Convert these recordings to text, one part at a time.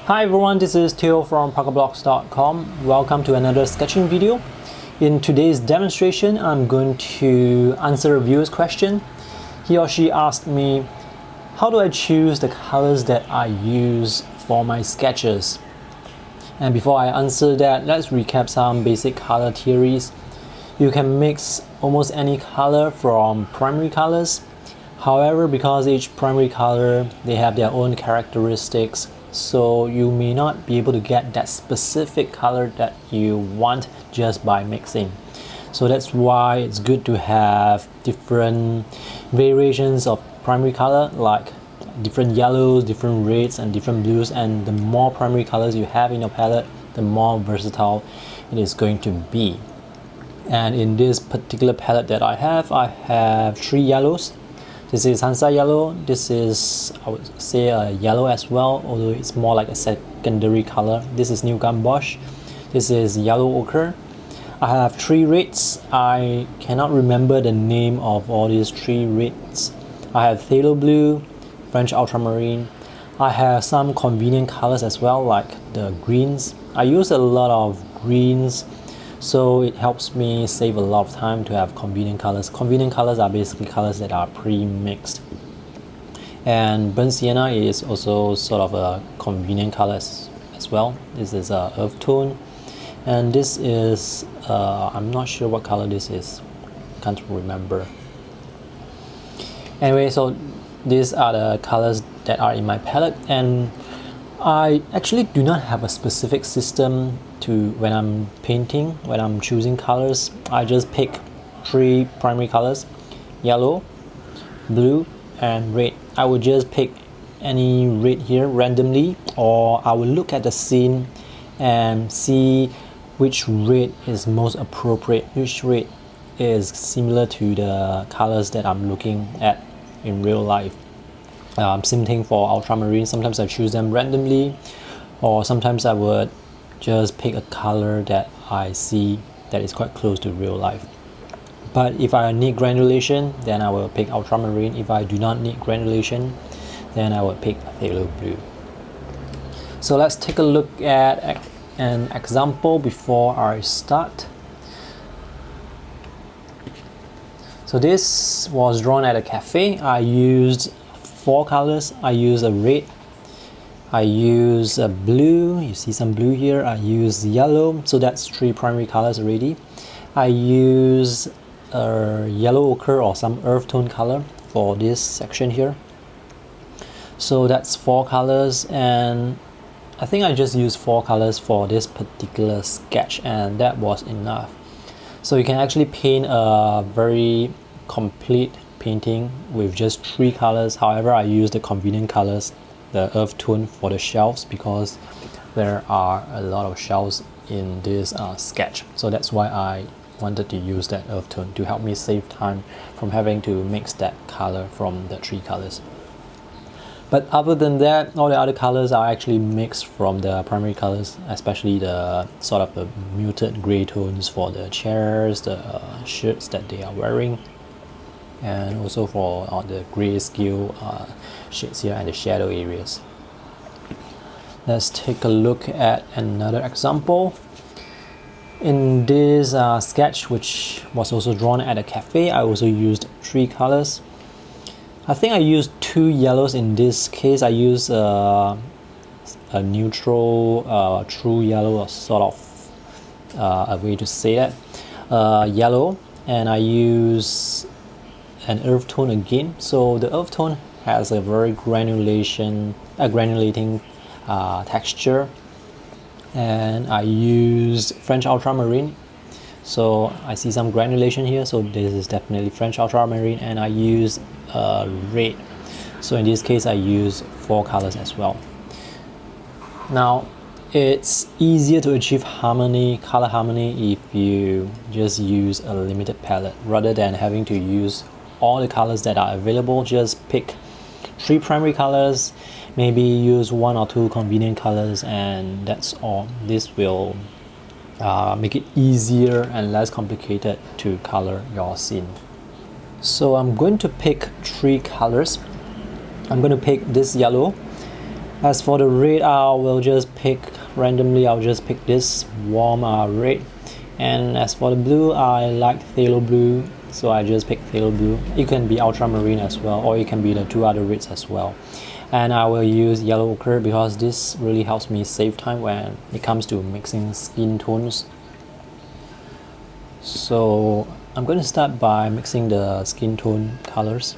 Hi everyone, this is Theo from ParkerBlocks.com. Welcome to another sketching video. In today's demonstration, I'm going to answer a viewer's question. He or she asked me, how do I choose the colors that I use for my sketches? And before I answer that, let's recap some basic color theories. You can mix almost any color from primary colors. However, because each primary color, they have their own characteristics, so you may not be able to get that specific color that you want just by mixing. So that's why it's good to have different variations of primary color, like different yellows, different reds, and different blues. And the more primary colors you have in your palette, the more versatile it is going to be. And in this particular palette that I have 3 yellows. This is Hansa Yellow. This is, I would say, a yellow as well, although it's more like a secondary color. This is New Gamboge. This is Yellow Ochre. I have 3 reds. I cannot remember the name of all these 3 reds. I have Phthalo Blue, French Ultramarine. I have some convenient colors as well, like the greens. I use a lot of greens, so it helps me save a lot of time to have convenient colors. Convenient colors are basically colors that are pre-mixed. And burnt sienna is also sort of a convenient color as well. This is a earth tone. And this is, I'm not sure what color this is. Can't remember. Anyway, so these are the colors that are in my palette. And I actually do not have a specific system to when I'm painting, when I'm choosing colors. I just pick 3 primary colors: yellow, blue, and red. I would just pick any red here randomly, or I will look at the scene and see which red is most appropriate, which red is similar to the colors that I'm looking at in real life. Same thing for ultramarine. Sometimes I choose them randomly, or sometimes I would just pick a color that I see that is quite close to real life. But if I need granulation, then I will pick ultramarine. If I do not need granulation, then I will pick phthalo blue. So let's take a look at an example before I start. So this was drawn at a cafe. I used 4 colors. I use a red, I use a blue, you see some blue here, I use yellow, so that's 3 primary colors already. I use a yellow ochre or some earth tone color for this section here. So that's 4 colors, and I think I just used 4 colors for this particular sketch, and that was enough. So you can actually paint a very complete painting with just 3 colors. However, I use the convenient colors, the earth tone, for the shelves because there are a lot of shelves in this sketch. So that's why I wanted to use that earth tone to help me save time from having to mix that color from the 3 colors. But other than that, all the other colors are actually mixed from the primary colors, especially the sort of the muted gray tones for the chairs, the shirts that they are wearing, and also for the grayscale shades here and the shadow areas. Let's take a look at another example. In this sketch, which was also drawn at a cafe, I also used 3 colors. I think I used 2 yellows in this case. I used a neutral, true yellow, or sort of a way to say that, yellow, and I use an earth tone again. So the earth tone has a very granulating texture, and I used French Ultramarine. So I see some granulation here, so this is definitely French Ultramarine, and I use red. So in this case I use 4 colors as well. Now it's easier to achieve harmony, color harmony, if you just use a limited palette rather than having to use all the colors that are available. Just pick 3 primary colors, maybe use 1 or 2 convenient colors, and that's all. This will make it easier and less complicated to color your scene. So I'm going to pick 3 colors. I'm going to pick this yellow, As for the red, I will just pick randomly. I'll just pick this warm red. And as for the blue, I like phthalo blue, so I just pick phthalo blue. It can be ultramarine as well, or it can be the two other reds as well. And I will use yellow ochre because this really helps me save time when it comes to mixing skin tones. So I'm going to start by mixing the skin tone colors.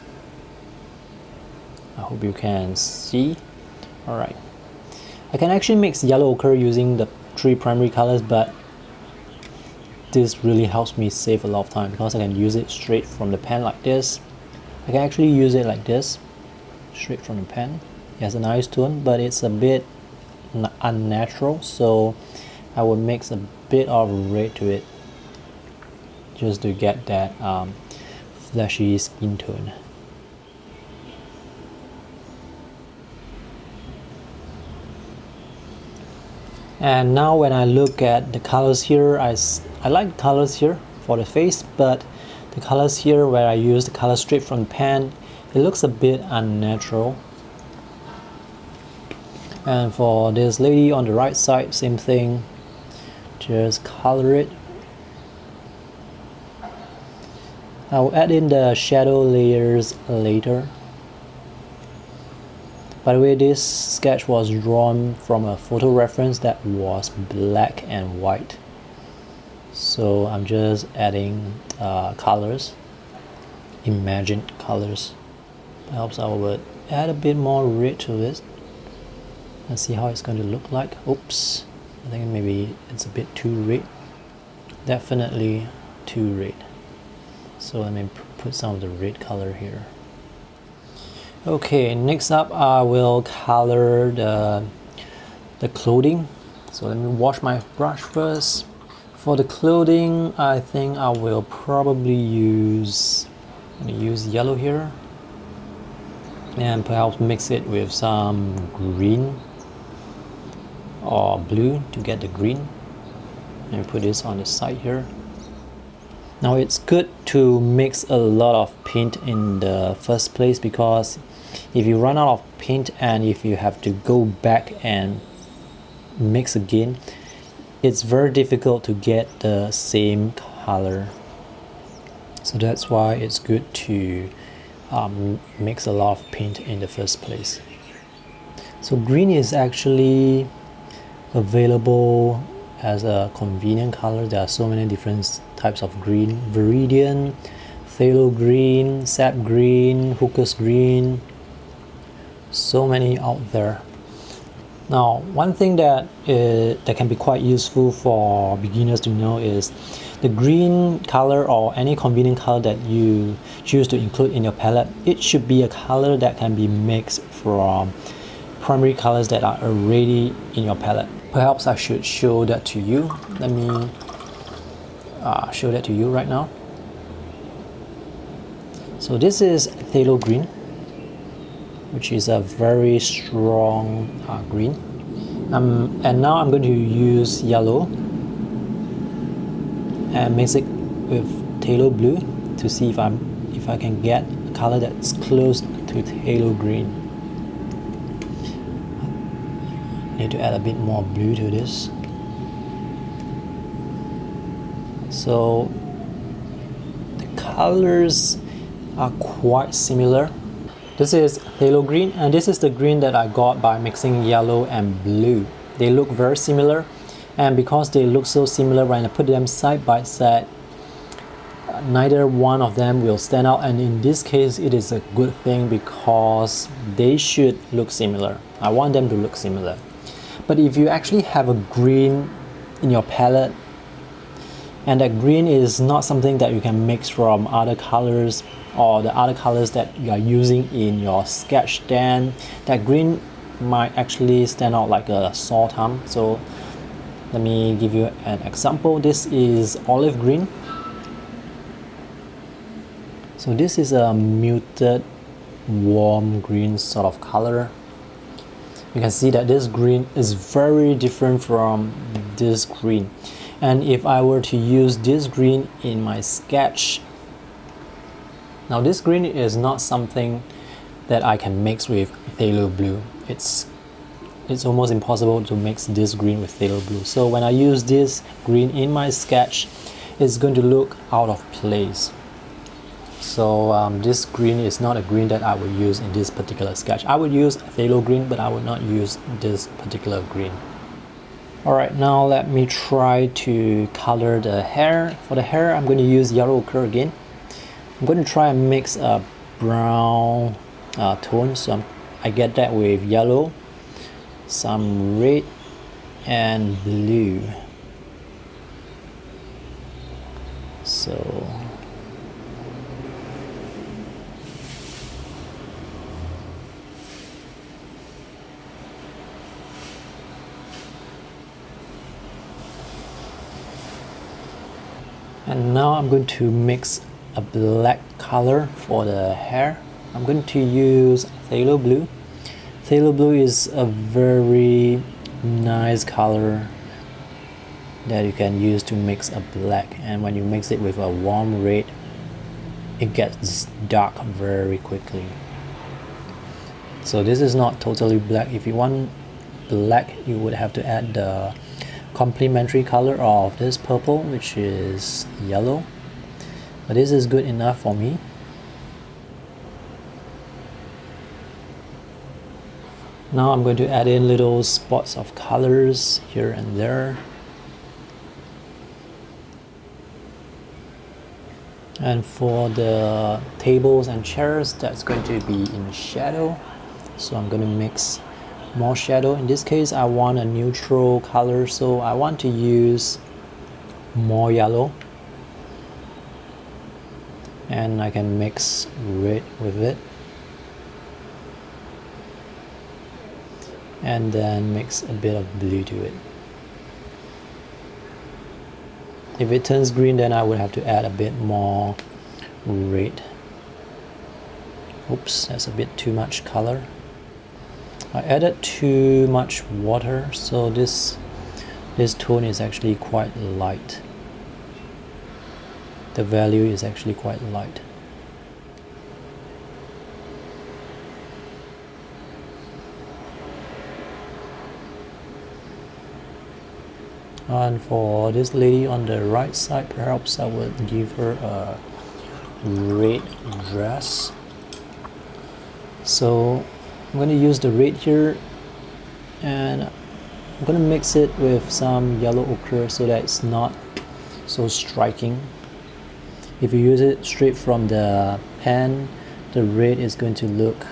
I hope you can see. Alright, I can actually mix yellow ochre using the 3 primary colors, but this really helps me save a lot of time because I can use it straight from the pen like this. I can actually use it like this, straight from the pen. It has a nice tone, but it's a bit unnatural, so I will mix a bit of red to it just to get that fleshy skin tone. And now when I look at the colors here, I like the colors here for the face, but the colors here where I use the color straight from the pen, it looks a bit unnatural. And for this lady on the right side, same thing, just color it. I'll add in the shadow layers later. By the way, this sketch was drawn from a photo reference that was black and white. So I'm just adding colors, imagined colors. Perhaps I would add a bit more red to it and see how it's going to look like. Oops, I think maybe it's a bit too red. Definitely too red. So let me put some of the red color here. Okay, next up I will color the clothing. So let me wash my brush first. For the clothing, I think I will probably use yellow here and perhaps mix it with some green or blue to get the green. Let me put this on the side here. Now it's good to mix a lot of paint in the first place, because if you run out of paint and if you have to go back and mix again, it's very difficult to get the same color. So that's why it's good to mix a lot of paint in the first place. So green is actually available as a convenient color. There are so many different types of green: Viridian, Phthalo green, sap green, hooker's green, so many out there. Now, one thing that can be quite useful for beginners to know is the green color or any convenient color that you choose to include in your palette. It should be a color that can be mixed from primary colors that are already in your palette. Perhaps I should show that to you. Let me show that to you right now. So this is phthalo green, which is a very strong green. And now I'm going to use yellow and mix it with phthalo blue to see if I can get a color that's close to phthalo green. Need to add a bit more blue to this. So the colors are quite similar. This is phthalo green, and this is the green that I got by mixing yellow and blue. They look very similar, and because they look so similar, when I put them side by side, neither one of them will stand out, and in this case it is a good thing because they should look similar. I want them to look similar. But if you actually have a green in your palette, and that green is not something that you can mix from other colors or the other colors that you are using in your sketch, then that green might actually stand out like a sore thumb. So let me give you an example. This is olive green. So this is a muted warm green sort of color. You can see that this green is very different from this green. And if I were to use this green in my sketch, now this green is not something that I can mix with phthalo blue. It's it's almost impossible to mix this green with phthalo blue. So when I use this green in my sketch, it's going to look out of place. So this green is not a green that I would use in this particular sketch. I would use phthalo green, but I would not use this particular green. Alright, now let me try to color the hair. For the hair, I'm going to use yellow ochre again. I'm going to try and mix a brown tone. So I get that with yellow, some red, and blue. So and now I'm going to mix a black color for the hair. I'm going to use phthalo blue. Phthalo blue is a very nice color that you can use to mix a black, and when you mix it with a warm red, it gets dark very quickly. So this is not totally black. If you want black, you would have to add the complementary color of this purple, which is yellow, but this is good enough for me. Now I'm going to add in little spots of colors here and there. And for the tables and chairs, that's going to be in shadow. So I'm going to mix more shadow. In this case, I want a neutral color, so I want to use more yellow. And I can mix red with it. And then mix a bit of blue to it. If it turns green, then I would have to add a bit more red. Oops, that's a bit too much color. I added too much water, so this tone is actually quite light. The value is actually quite light. And for this lady on the right side, perhaps I would give her a red dress. So I'm going to use the red here, and I'm going to mix it with some yellow ochre so that it's not so striking. If you use it straight from the pan, the red is going to look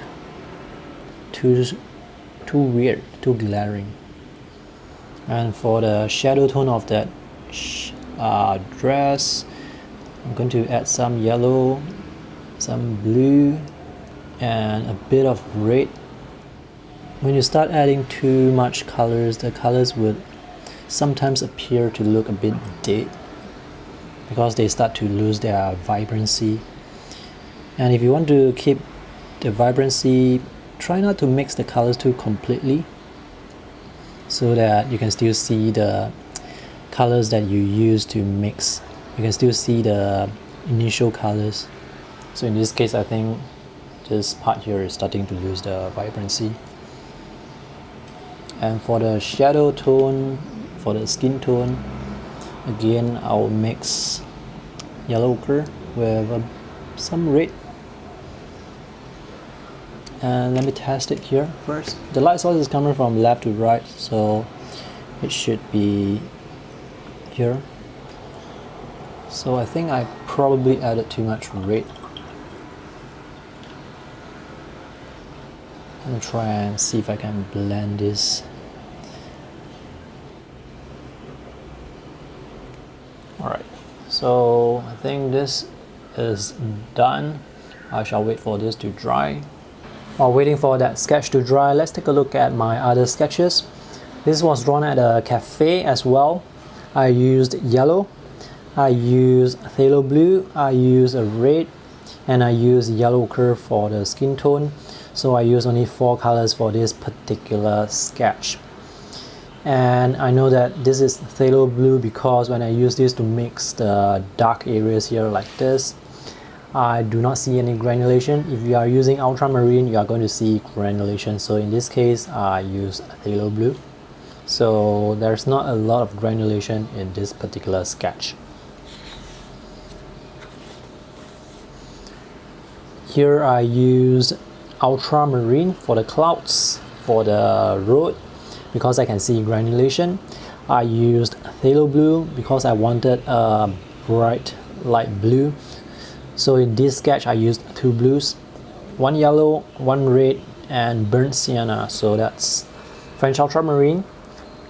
too weird, too glaring. And for the shadow tone of that dress, I'm going to add some yellow, some blue, and a bit of red. When you start adding too much colors, the colors would sometimes appear to look a bit dead because they start to lose their vibrancy. And if you want to keep the vibrancy, try not to mix the colors too completely, so that you can still see the colors that you use to mix. You can still see the initial colors. So in this case, I think this part here is starting to lose the vibrancy. And for the shadow tone, for the skin tone, again I'll mix yellow ochre with some red. And let me test it here first. The light source is coming from left to right, so it should be here. So I think I probably added too much red. I'm gonna try and see if I can blend this. Alright, so I think this is done. I shall wait for this to dry. While waiting for that sketch to dry, let's take a look at my other sketches. This was drawn at a cafe as well. I used yellow, I used phthalo blue, I used a red, and I used yellow ochre for the skin tone. So I used only 4 colors for this particular sketch. And I know that this is phthalo blue because when I use this to mix the dark areas here like this, I do not see any granulation. If you are using ultramarine, you are going to see granulation. So in this case, I use phthalo blue. So there's not a lot of granulation in this particular sketch. Here I used ultramarine for the clouds, for the road, because I can see granulation. I used phthalo blue because I wanted a bright light blue. So in this sketch I used two blues, one yellow, one red, and burnt sienna. So that's French Ultramarine,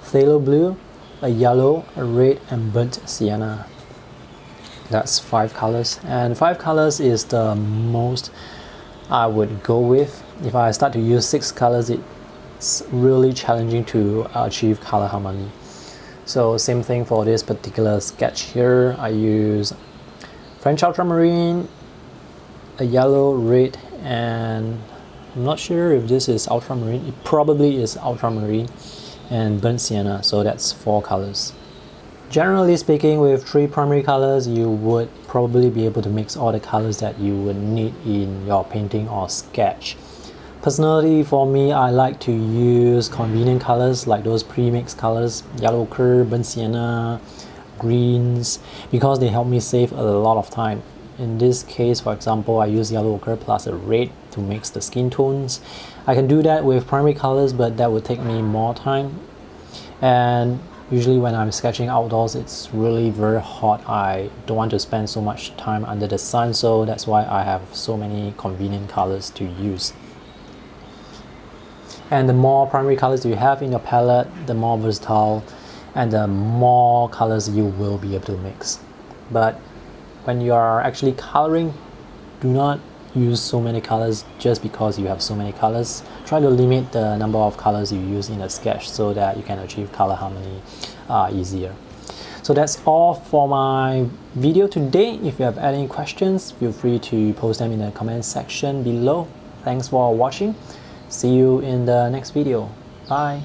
phthalo blue, a yellow, a red, and burnt sienna. That's 5 colors, and 5 colors is the most I would go with. If I start to use 6 colors, it's really challenging to achieve color harmony. So same thing for this particular sketch here. I use French Ultramarine, a yellow, red, and I'm not sure if this is ultramarine. It probably is ultramarine, and burnt sienna. So that's 4 colors. Generally speaking, with 3 primary colors, you would probably be able to mix all the colors that you would need in your painting or sketch. Personally, for me, I like to use convenient colors like those pre-mixed colors, yellow ochre, burnt sienna, greens, because they help me save a lot of time. In this case, for example, I use yellow ochre plus a red to mix the skin tones. I can do that with primary colors, but that would take me more time. And usually when I'm sketching outdoors, it's really very hot. I don't want to spend so much time under the sun, so that's why I have so many convenient colors to use. And the more primary colors you have in your palette, the more versatile and the more colors you will be able to mix. But when you are actually coloring, do not use so many colors just because you have so many colors. Try to limit the number of colors you use in a sketch so that you can achieve color harmony easier. So that's all for my video today. If you have any questions, feel free to post them in the comment section below. Thanks for watching. See you in the next video. Bye.